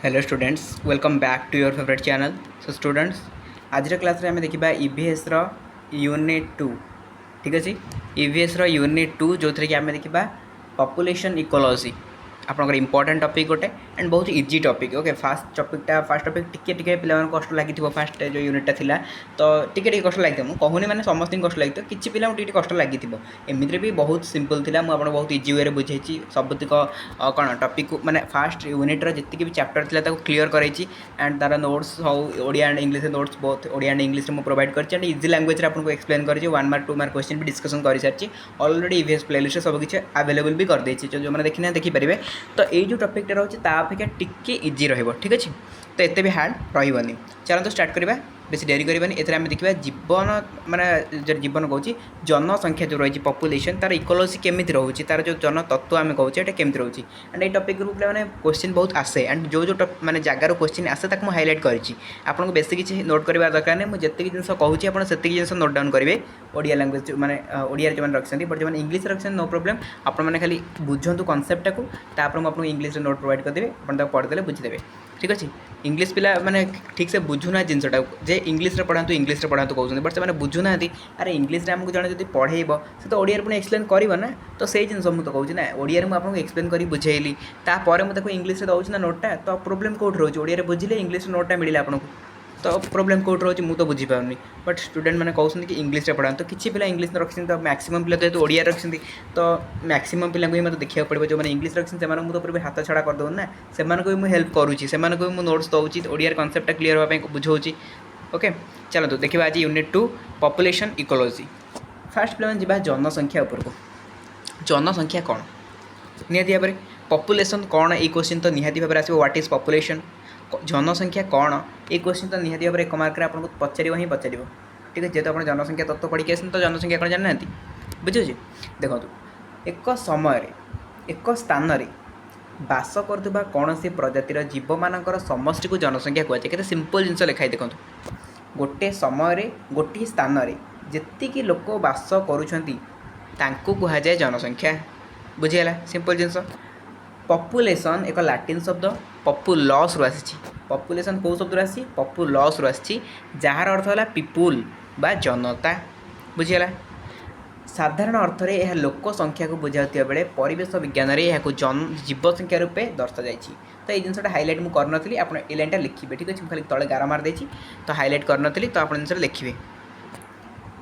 Hello students welcome back to your favourite channel. So students आज class रे आम देखा ईवीएस यूनिट 2 ठीक अच्छे ईवीएस यूनिट 2 जो थी कि आम देखा पॉपुलेशन इकोलॉजी आपंकर इंपोर्टेंट टॉपिक गोटे एंड बहुत easy topic okay fast topic टिके पे कष्ट लगी फास्ट जो यूनिटा थिला तो टिके कष्ट लगी मुझे कहूनी मैंने समस्त कष्ट लगी किसी पिला कष्ट लगी एमती भी बहुत सिंपल थिला मुझे बहुत इजी वे बुझे सबुतिक कौन टॉपिक माने फास्ट यूनिट्र जी भी चैप्टर थिला क्लीयर कराई एंड तार नोट्स हो ओडिया एंड इंग्लिश नोट्स बहुत ओडिया एंड इंग्लिश में प्रोवाइड कर इजी लैंग्वेज आपको एक्सप्लेन कर 1 मार्क 2 मार्क क्वेश्चन भी डिस्कसन कर सारी ऑलरेडी ईवीएस प्लेलिस्ट सब किसी अवेलेबल भी कर देछि जो मैंने देखी देखिपारे तो ये जो टॉपिकटा रोचे अपेक्षा टिके इजी रहिबो ठीक अच्छे तो एते भी हार्ड रहिबनी चलते स्टार्ट करवा बेसी डेरी करवानी एथरे आम देखा जीवन माने जो जीवन कहूँ जनसंख्या जो रही पॉपुलेशन तार इकोलॉजी केमी रोचे तार जो जन तत्व आम कहूँ ये केमी रोचे एंड ये टॉपिक पे मैंने क्वेश्चन बहुत आसे एंड जो जो माने जगार क्वेश्चन आसे ताक हाईलाइट करी आपको बेस किसी नोट करवा दरकार नहीं मुझे जिन कहूँ आप जिन नोट डाउन करेंगे ओडिया लैंग्वेज माने ओडिया जो रखते बट जो इंग्लिश रखते नो प्रॉब्लम आपने खाली बुझंतु कॉन्सेप्टा को तापर मुझे आपको इंग्लिश नोट प्रोवाइड करदेवी आप पढ़ीदे बुझीदेवे ठीक अच्छे इंग्लिश पिला माने ठीक से बुझुना जिनटा जे इंग्लिश पढ़ातु इंग्लिश पढ़ातु कहते बट से बुझुना अरे इंग्लिश आमको जड़े जब पढ़ेब से तो ओडिया पुणी एक्सप्लेन कर ना तो से जिन मुझे कहूँ ना ओडिया मुझे आपको एक्सप्लेन कर बुझेली तापर मुझे इंग्लिश दौर ना नोटा तो प्रोब्लेम कौट रोचे ओडिया बुझिले इंग्लिश नोटा मिले आपको तो प्रोब्लेम कौट रोचे मुझे बुझीपारनी बट स्टूडेंट मैंने कहते कि इंग्लिश पढ़ाते तो किसी पिला इंग्लिश रखी तो मैक्सिमम पिला तो ओडिया रखी तो मैक्सिमम पिला ही मतलब देखा पड़ो जो मैंने इंग्लिश रखी से तो हाथ छड़ा करदे ना से भी मुझे हेल्प करुँची से भी मुझे नोट्स दूसरी ओडिया कॉन्सेप्टा क्लीयर होगा बुझाऊँगी ओके चलो देखिए आज यूनिट 2 पॉपुलेशन इकोलॉजी फास्ट पे जा जनसंख्या उपरको जनसंख्या कौन निहाती भाव में पॉपुलेशन कौन ये क्वेश्चन तो निहाती भाव में आसो व्हाट इज पॉपुलेशन जनसंख्या कौन ये क्वेश्चन तो निहाती भाव में 1 मार्क आपको पचार ही पचार ठीक है जेहतु आप जनसंख्या तत्व पढ़ी आस तो जनसंख्या कौन जाना बुझे देखो एक समय एक स्थान बास कर कौन सी प्रजातिर जीव मानकर समष्टि को जनसंख्या कहुए के सिंपल जिन लिखाई देखो गोटे समय गोटे स्थान जी लोक बास कहुए जनसंख्या बुझीगला सिंपल जिनस पॉपुलेशन एक लाटिन शब्द पॉपुलस रु आसी पॉपुलेशन कौ शब्द आसी पॉपुलस रु आसी जार अर्थ है पीपुल बा जनता बुझीगला साधारण अर्थ में यह लोक संख्या को बुझाता बेले परिवेश विज्ञान में यह जीव संख्या रूपे दर्शा जाए तो ये जिनसा हाईलाइट मुझे करनी आप लाइनटा लिखिए ठीक अच्छे खाली तले गार मार देती तो हाईलाइट करनी तो आप जिन लिखिए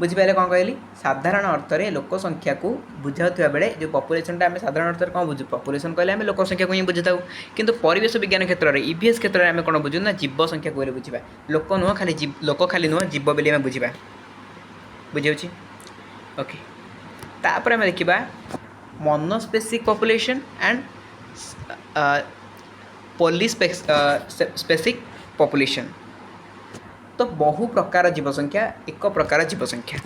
बुझीपारे कौन कहली साधारण अर्थ में लोक संख्या को बुझाता बेले जो पॉपुलेशन आम साधारण अर्थ में कौन बुझू पॉपुलेशन कहले आम लोक संख्या को ही बुझे किंतु परिवेश विज्ञान क्षेत्र में ईवीएस क्षेत्र में आम कौन बुझू ना जीव संख्या को बुझा लोक नुह खाली लोक खाली नुह जीव बोली आम बुझा बुझे ओके तापर आम देखा मोनोस्पेसिफिक पॉपुलेशन एंड पॉलीस्पेसिफिक पॉपुलेशन तो बहु प्रकार जीवसंख्या एक प्रकार जीवसंख्या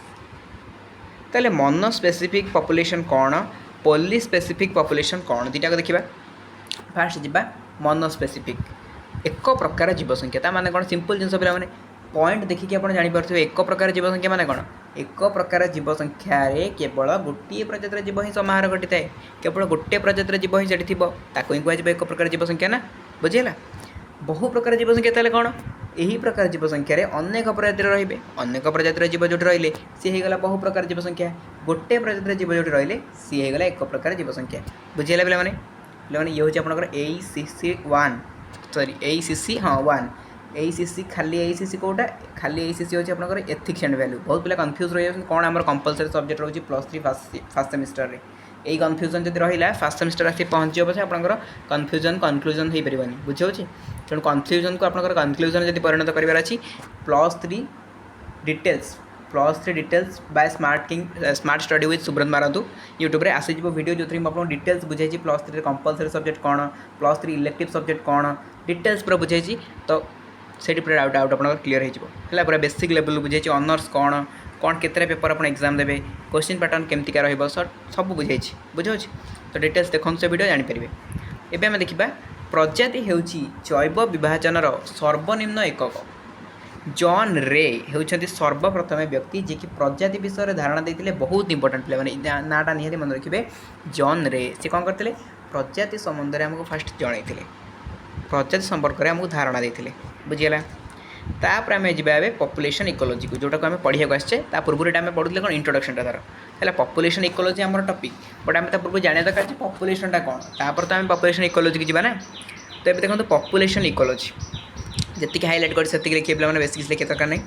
ताले मोनोस्पेसिफिक पॉपुलेशन कौन पॉलीस्पेसिफिक पॉपुलेशन कौन दुटा को देखा फास्ट जा मोनोस्पेसिफिक एक प्रकार जीवसंख्या माने कौन सिंपल जिन पे मैंने पॉइंट देखिए आप जापर एक प्रकार जीवसंख्या माने कौन एक प्रकार जीवसंख्या केवल गोटे प्रजातिर जीव ही समाहार घटी थाए केवल गोटे प्रजातिर जीव ही सेठी ताको ही कहुए एक प्रकार जीवसंख्या ना बुझीगला बहु प्रकार जीवसंख्या ताले कौन यही प्रकार जीवसंख्यार अनेक प्रजातिर रे अनेक प्रजातिर जीव जो रही सी होगा बहु प्रकार जीवसंख्या गोटे प्रजातिर जीव जो रही सी होगा एक प्रकार जीवसंख्या बुझीगला पे मैंने ये हूँ आपंकर ACC1 सॉरी ACC हाँ 1 ACC खाली ACC कौटा खाली ACC होची आपनकर एथिक्स एंड वैल्यू बहुत पिला कंफ्यूज रही कौन आम कंपलसरी सब्जेक्ट रोची +3 फास्ट सेमिस्टर रे यही कन्फ्यूजन जब रहा फास्ट सेमिस्टर आसी पहुँच पछे आपंकर कन्फ्यूजन कन्क्लूजन हो पारनी बुझे तेणु कन्फ्यूजन को आपंकर कन्क्लूजन जब परिणत करार अच्छी +3 details by smart study with Subrat मारतु यूट्यूब रे आसीज वीडियो जो थी मुझे डिटेल्स बुझे +3 कंपलसरी सब्जेक्ट कौन +3 इलेक्टिव सब्जेक्ट कौन डिटेल्स पूरा बुझे तो से डाउट आप क्लीयर हो पूरा बेसिक लेवल बुझे ऑनर्स कौन कौन केतरा पेपर आप एग्जाम देवे क्वेश्चन पैटर्न केमतिका रहिबो सब बुझे बुझे तो डिटेल्स देखो से वीडियो जानीपारे एवं आम देखा प्रजाति होची जैव विभाजनर सर्वनिम्न एकक जॉन रे होती सर्वप्रथम व्यक्ति जी कि प्रजाति विषय धारणा देते बहुत इंपोर्टेंट पे मैंने नाटा निहाती मन रखिए जॉन रे सी कौन करते प्रजाति संबंध में आमको फास्ट जन प्रजाति संपर्क में आमको धारणा देते बुझीगला। तापर आम जा पॉपुलेशन इकोलॉजी को जोटा को आम पढ़िया आसचे पूर्व आम पढ़ुले कौन इंट्रोडक्शन तार है पॉपुलेशन इकोलॉजी आम टॉपिक बट आम पूर्व जाना दरकार पॉपुलेशन कौन तापर तो आम पॉपुलेशन इकोलॉजी की जाना। तो ये देखो पॉपुलेशन इकोलॉजी जी हाइलाइट कर लिखिए पे बेस किसी लिखिए दरकार नहीं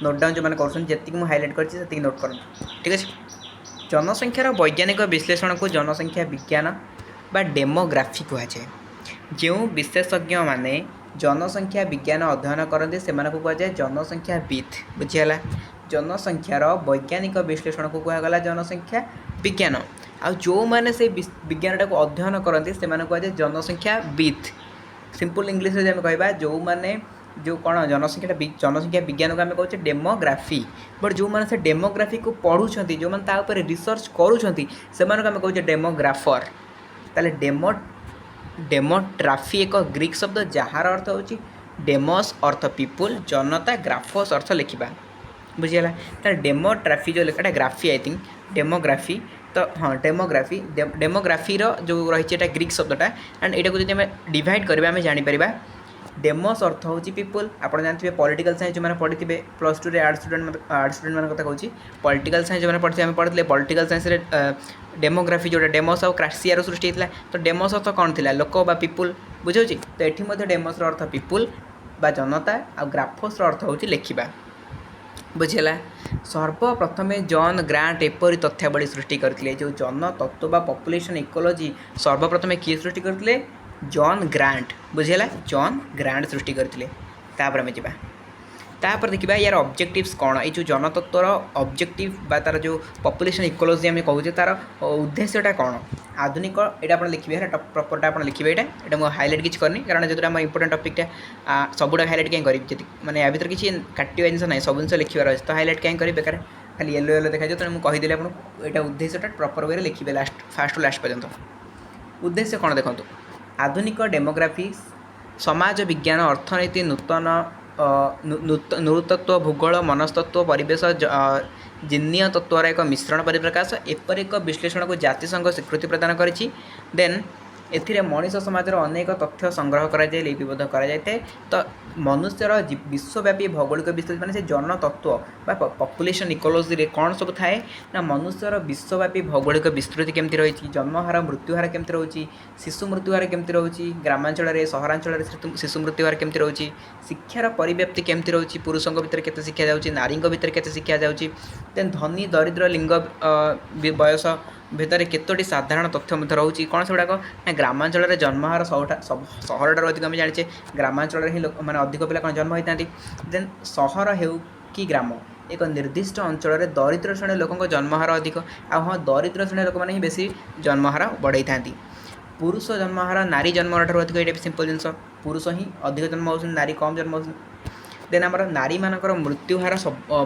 नोट डाउन जो मैंने कर हाइलाइट कर नोट कर ठीक अच्छे। जनसंख्यार वैज्ञानिक विश्लेषण को जनसंख्या विज्ञान बा डेमोग्राफी कहुए। जो विशेषज्ञ माने जनसंख्या विज्ञान अध्ययन करते से कहुए जनसंख्याविद बुझीगला। जनसंख्यार वैज्ञानिक विश्लेषण को कहगला जनसंख्या विज्ञान आ जो मैंने से विज्ञानटा को अध्ययन करते से कहुए जनसंख्याविद। सिंपल इंग्लीश में कहवा जो मैंने जो कौन जनसंख्या विज्ञान को आम कहे डेमोग्राफी बट जो मैंने से डेमोग्राफी को पढ़ुं जो मैंने रिसर्च करुँच आम कहे डेमोग्राफर। ताले डेमोग्राफी एक ग्रीक शब्द जार अर्थ होची डेमोस अर्थ पीपुल जनता ग्राफोस अर्थ लिखा बुझीगला। ताले डेमोग्राफी जो लिखाटा ग्राफी आई थिंक डेमोग्राफी तो हाँ डेमोग्राफी जो रही ग्रीक शब्दटा एंड यहाँ को जो डिवाइड करवा आम जापर डेमोस अर्थ होची पीपुल। आप जानते हैं पॉलिटिकल साइंस जो मैंने पढ़ी थे +2 रे आर्ट स्टूडेंट मान कथा कहूँ पॉलिटिकल साइंस जो मैंने पढ़ी आम पढ़ी पॉलिटिकल साइंस डेमोग्राफी जो डेमोस और क्रासियार सृष्टि होता तो डेमोस अर्थ कौन थी लोक बा पीपुल बुझे। तो ये डेमोस अर्थ पीपुल बा जनता आ ग्राफोस अर्थ होची लिखा बुझीगला। सर्वप्रथमे जॉन ग्रांट एपरी तथ्यावली सृष्टि करते जो जन तत्व बा पॉपुलेशन इकोलॉजी सर्वप्रथमे किए सृष्टि करते जॉन ग्रांट बुझीगला। जॉन ग्रांट सृष्टि करते आम जापर देखा यार ऑब्जेक्टिव्स कौन ये जनतत्वर ऑब्जेक्टिव बा तार जो पॉपुलेशन इकोलॉजी आम कहूँ तार उद्देश्यटा कौन आधुनिक यहाँ आप लिखे प्रॉपरटा आप लिखे यहाँ मुझे हाइलाइट किसी करनी कारण जो आम इंपोर्टेंट टॉपिकटा सबुटा हाइलाइट कहीं करी मैंने या भर किसी काटिया जिन ना सब जिन लिखार अच्छे तो हाइलाइट कहीं करी बेकार खाली येलो येलो देखा तेनाली मुझे कहीदेली आपको यहाँ उद्देश्यटा प्रॉपर वे लिखे लास्ट फास्ट लास्ट पर्यंत उद्देश्य कौन देखो आधुनिक डेमोग्राफी समाज विज्ञान अर्थनीति नूतन नृतत्व भूगोल मनस्तत्व परिवेश जिन्नीय तत्वर एक मिश्रण परिप्रकाश एपर एक विश्लेषण को जातिसंघ स्वीकृति प्रदान करिछि। देन एथिरे मनुष्य समाजर अनेक तथ्य संग्रह कराए लिपिबद्ध कराए तो मनुष्यर विश्वव्यापी भौगोलिक विस्तृति माने से जनतत्व बा पॉपुलेशन इकोलॉजी रे कौन सब थाए ना मनुष्यर विश्वव्यापी भौगोलिक विस्तृति केमती रही जन्महार मृत्युहार केमती रही शिशु मृत्युहार केमती रही ग्रामांचल सहरांचल शिशु मृत्युहार केमती रही शिक्षार परिव्याप्ति केमती रही पुरुषों भितर केते शिक्षा जाउची नारी भितर केते शिक्षा जाउची देन धनी दरिद्र लिंग बयस भितर केतोटी साधारण तथ्य मध्य रोचे कौन से गुड़ाक ना ग्रामांचल जन्महार सहर अधिक आम जाने ग्रामांचल ही लोक मैंने अधिक पिला कौन जन्म होता देन सहर हो कि ग्राम एक निर्दिष्ट अंचल में दरिद्र श्रेणी लोक जन्महार अधिक आ हाँ दरिद्र श्रेणी लोक मैंने बेसी जन्महार बढ़ई था पुरुष जन्महार नारी जन्महार ठार अधिक ये सिंपल जिनस पुरुष ही अधिक जन्म हो नारी कम जन्म हो देन आम नारी मानकर मृत्युहार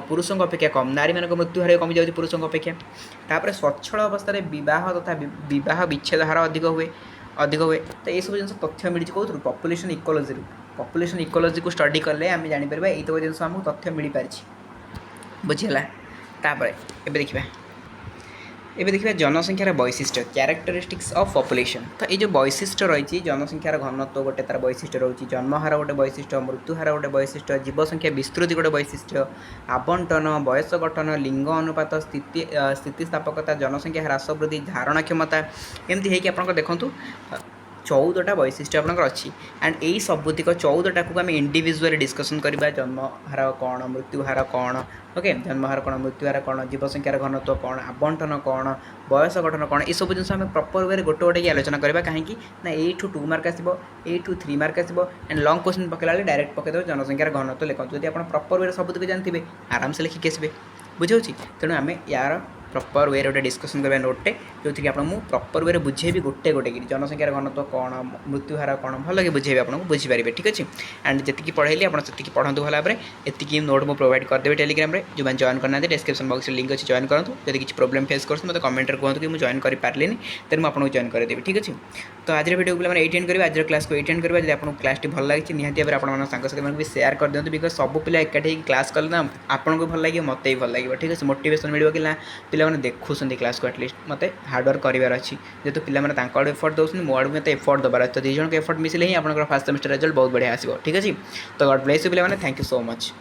पुरुषों अपेक्षा कम नारी मान मृत्युहार कमी जाए पुरुषों अपेक्षा तापर स्वच्छल अवस्था बह तथा बह विच्छेद हार अधिक हुए तो ये सब जिन तथ्य मिली कौन पॉपुलेशन इकोलॉजी को स्टडी कले आम जापर ये तो जिन आमको तथ्य मिल पारी बुझीगला। तापर एबे देखिए जनसंख्यार वैशिष्ट्य क्यारेक्टरिस्टिक्स ऑफ पॉपुलेशन तो ये जो वैशिष्ट्य रही जनसंख्यार घनत्व गोटे तार वैशिष्ट्य रही जन्महार गोटे वैशिष्ट्य मृत्युहार गोटे वैशिष्ट्य जीवसंख्या विस्तृति गोटे वैशिष्ट्य आवंटन बयस गठन लिंग अनुपात स्थितिस्थापकता जनसंख्या ह्रास वृद्धि धारण क्षमता एमती है देखूँ 14टा वैशिष्ट्य आपंकर अच्छी एंड यही सबुतिक 14टा को आम इंडिविजुअल डिस्कसन करवा जन्महार कौन मृत्युहार कौन ओके जन्महार कौन मृत्युहार कौन जीवसंख्यार घनत्व कौन आवंटन कौन बयस गठन कौन ये सब जिन प्रॉपर वे गोटे गोटे आलोचना करवा कहीं ना 2 मार्क आसो 3 मार्क आसो एंड लंग क्वेश्चन पकड़ा डायरेक्ट पकईदेव जनसंख्यार घनत्व लिखते जब आप प्रॉपर वे सबुतिक जानते आराम से लिखिक आसबे बुझे तेणु आम यार प्रॉपर वे गोटे डिस्कसन करवा नोटे जो थी आपको प्रॉपर वे बुझेबी गोटे गोटे कि जनसंख्यार घनत्व कौन मृत्युहार कौन भल कि बुझेबी आपको बुझीपारे ठीक अच्छे एंड जी पढ़ेली आप पढ़ू भल भाव में नोट मुझे प्रोवाइड करदेवी टेलीग्राम में जो मैंने जॉइन करना डिस्क्रिप्शन बॉक्स लिंक अच्छी जॉइन करूँ यदि किसी प्रोब्लेम फेस कर मतलब कमेंट कहूँ कि मुझे जॉइन कर पारे तेज मुझे आपको जॉइन करदेवी ठीक अच्छे। तो आज वीडियो को मैंने एटेंड करेंगे आज क्लास को एटेंड करेंगे जब आपको क्लास भल लगी निहाती भाव में आप सांगसाथी भी सेयार कर दिखाँ बिकज सब पिला एकाठी क्लास कले ना आपको भल लगे मत भी भल लगे ठीक है मोटिवेशन मिले कि ना पिला पिलाने देखुं क्लास को एटलिस्ट मत हार्डवर्क करार अच्छी जेहेतु पिलाने आड़ एफर्ट दौरान मो आड़ मत एफर्ट देवार अच्छे तो 2 जन एफर्ट मिसिले ही आप फर्स्ट सेमेस्टर रिजल्ट बहुत बढ़िया आसो ठीक अच्छे तो गॉड ब्लेस यू पिलाने थैंक यू सो मच।